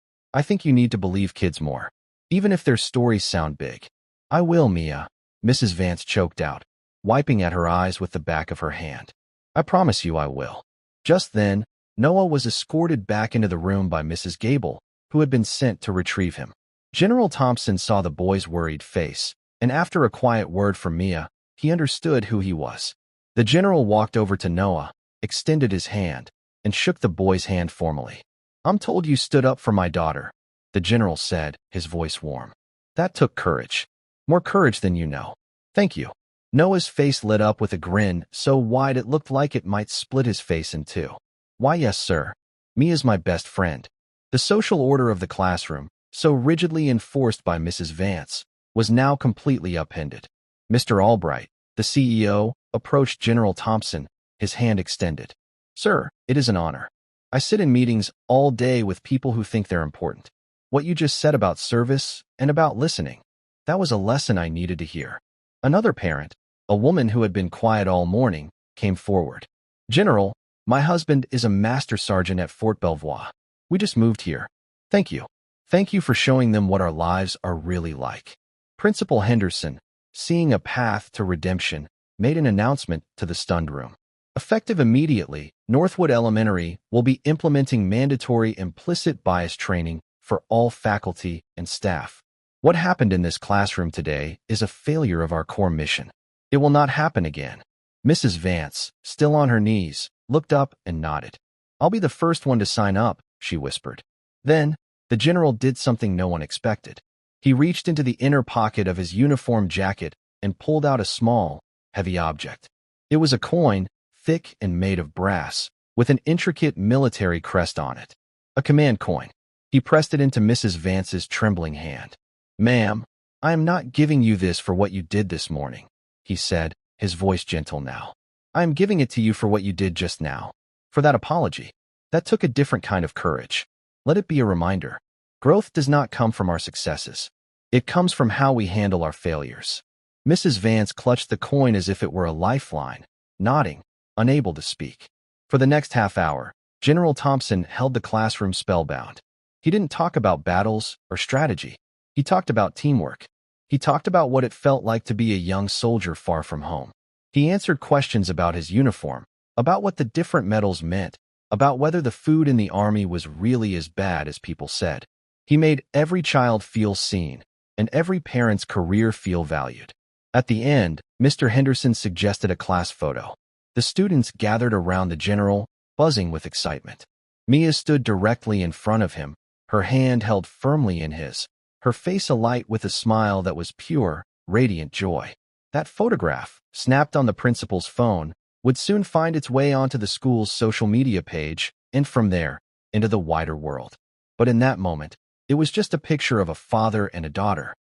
you need to believe kids more, even if their stories sound big." "I will, Mia," Mrs. Vance choked out, wiping at her eyes with the back of her hand. "I promise you I will." Just then, Noah was escorted back into the room by Mrs. Gable, who had been sent to retrieve him. General Thompson saw the boy's worried face, and after a quiet word from Mia, he understood who he was. The general walked over to Noah, extended his hand, and shook the boy's hand formally. "I'm told you stood up for my daughter," the general said, his voice warm. "That took courage. More courage than you know. Thank you." Noah's face lit up with a grin so wide it looked like it might split his face in two. "Why, yes, sir. Mia's my best friend." The social order of the classroom, so rigidly enforced by Mrs. Vance, was now completely upended. Mr. Albright, the CEO, approached General Thompson, his hand extended. "Sir, it is an honor. I sit in meetings all day with people who think they're important. What you just said about service and about listening, that was a lesson I needed to hear." Another parent, a woman who had been quiet all morning, came forward. "General, my husband is a master sergeant at Fort Belvoir. We just moved here. Thank you. Thank you for showing them what our lives are really like." Principal Henderson, seeing a path to redemption, made an announcement to the stunned room. Effective immediately, Northwood Elementary will be implementing mandatory implicit bias training for all faculty and staff. What happened in this classroom today is a failure of our core mission. It will not happen again. Mrs. Vance, still on her knees, looked up and nodded. "I'll be the first one to sign up," she whispered. Then, the general did something no one expected. He reached into the inner pocket of his uniform jacket and pulled out a small, heavy object. It was a coin, thick and made of brass, with an intricate military crest on it. A command coin. He pressed it into Mrs. Vance's trembling hand. "Ma'am, I am not giving you this for what you did this morning," he said, his voice gentle now. "I am giving it to you for what you did just now. For that apology. That took a different kind of courage. Let it be a reminder. Growth does not come from our successes. It comes from how we handle our failures." Mrs. Vance clutched the coin as if it were a lifeline, nodding, unable to speak. For the next half hour, General Thompson held the classroom spellbound. He didn't talk about battles or strategy. He talked about teamwork. He talked about what it felt like to be a young soldier far from home. He answered questions about his uniform, about what the different medals meant, about whether the food in the army was really as bad as people said. He made every child feel seen, and every parent's career feel valued. At the end, Mr. Henderson suggested a class photo. The students gathered around the general, buzzing with excitement. Mia stood directly in front of him, her hand held firmly in his, her face alight with a smile that was pure, radiant joy. That photograph, snapped on the principal's phone, would soon find its way onto the school's social media page, and from there, into the wider world. But in that moment, it was just a picture of a father and a daughter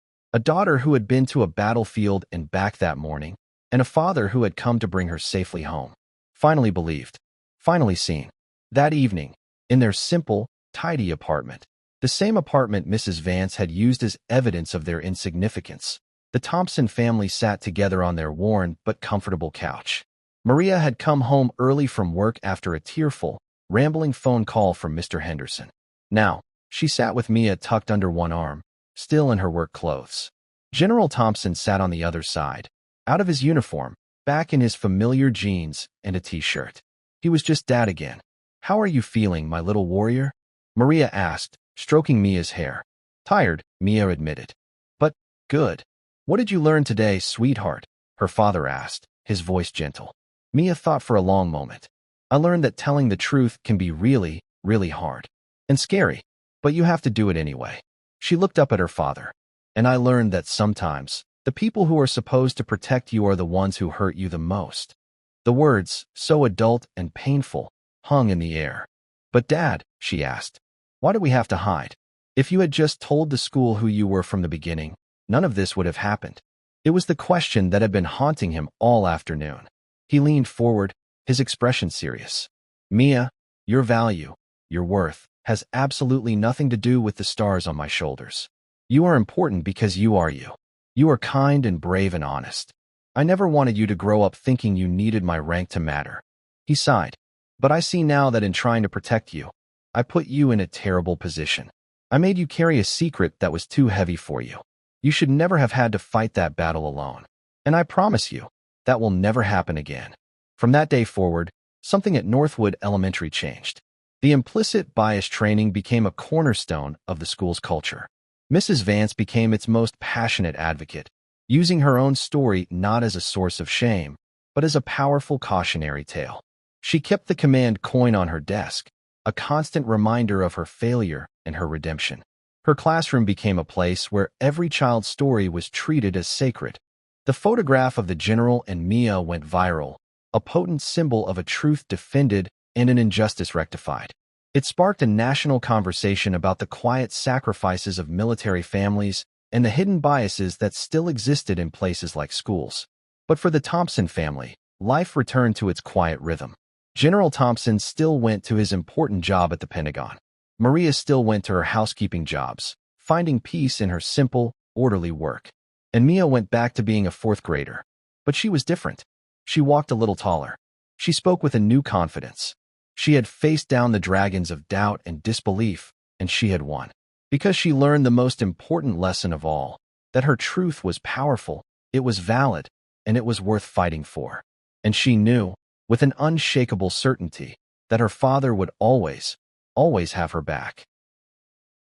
who had been to a battlefield and back that morning, and a father who had come to bring her safely home. Finally believed. Finally seen. That evening, in their simple, tidy apartment, the same apartment Mrs. Vance had used as evidence of their insignificance, the Thompson family sat together on their worn but comfortable couch. Maria had come home early from work after a tearful, rambling phone call from Mr. Henderson. Now, she sat with Mia tucked under one arm, still in her work clothes. General Thompson sat on the other side, out of his uniform, back in his familiar jeans and a t-shirt. He was just Dad again. "How are you feeling, my little warrior?" Maria asked, stroking Mia's hair. "Tired," Mia admitted. "But good. What did you learn today, sweetheart?" her father asked, his voice gentle. Mia thought for a long moment. "I learned that telling the truth can be really, really hard. And scary. But you have to do it anyway." She looked up at her father. "And I learned that sometimes, the people who are supposed to protect you are the ones who hurt you the most." The words, so adult and painful, hung in the air. "But Dad," she asked, "why do we have to hide? If you had just told the school who you were from the beginning, none of this would have happened." It was the question that had been haunting him all afternoon. He leaned forward, his expression serious. "Mia, your value, your worth, has absolutely nothing to do with the stars on my shoulders. You are important because you are you. You are kind and brave and honest. I never wanted you to grow up thinking you needed my rank to matter." He sighed. "But I see now that in trying to protect you, I put you in a terrible position. I made you carry a secret that was too heavy for you. You should never have had to fight that battle alone. And I promise you, that will never happen again." From that day forward, something at Northwood Elementary changed. The implicit bias training became a cornerstone of the school's culture. Mrs. Vance became its most passionate advocate, using her own story not as a source of shame, but as a powerful cautionary tale. She kept the command coin on her desk, a constant reminder of her failure and her redemption. Her classroom became a place where every child's story was treated as sacred. The photograph of the general and Mia went viral, a potent symbol of a truth defended and an injustice rectified. It sparked a national conversation about the quiet sacrifices of military families and the hidden biases that still existed in places like schools. But for the Thompson family, life returned to its quiet rhythm. General Thompson still went to his important job at the Pentagon. Maria still went to her housekeeping jobs, finding peace in her simple, orderly work. And Mia went back to being a fourth grader. But she was different. She walked a little taller. She spoke with a new confidence. She had faced down the dragons of doubt and disbelief, and she had won. Because she learned the most important lesson of all, that her truth was powerful, it was valid, and it was worth fighting for. And she knew, with an unshakable certainty, that her father would always, always have her back.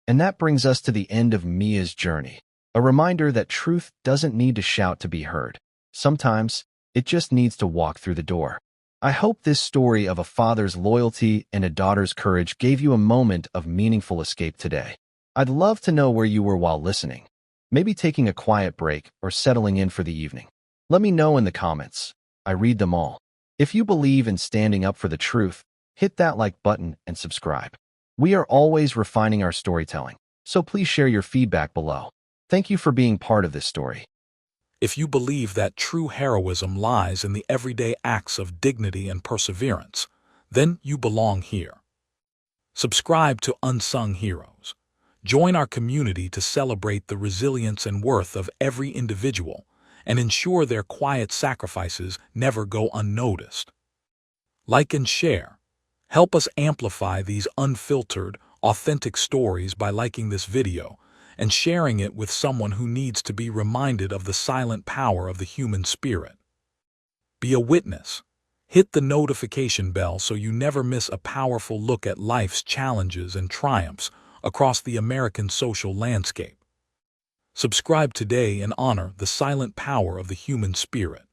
And that brings us to the end of Mia's journey, a reminder that truth doesn't need to shout to be heard. Sometimes, it just needs to walk through the door. I hope this story of a father's loyalty and a daughter's courage gave you a moment of meaningful escape today. I'd love to know where you were while listening, maybe taking a quiet break or settling in for the evening. Let me know in the comments. I read them all. If you believe in standing up for the truth, hit that like button and subscribe. We are always refining our storytelling, so please share your feedback below. Thank you for being part of this story. If you believe that true heroism lies in the everyday acts of dignity and perseverance, then you belong here. Subscribe to Unsung Heroes. Join our community to celebrate the resilience and worth of every individual and ensure their quiet sacrifices never go unnoticed. Like and share. Help us amplify these unfiltered, authentic stories by liking this video and sharing it with someone who needs to be reminded of the silent power of the human spirit. Be a witness. Hit the notification bell so you never miss a powerful look at life's challenges and triumphs across the American social landscape. Subscribe today and honor the silent power of the human spirit.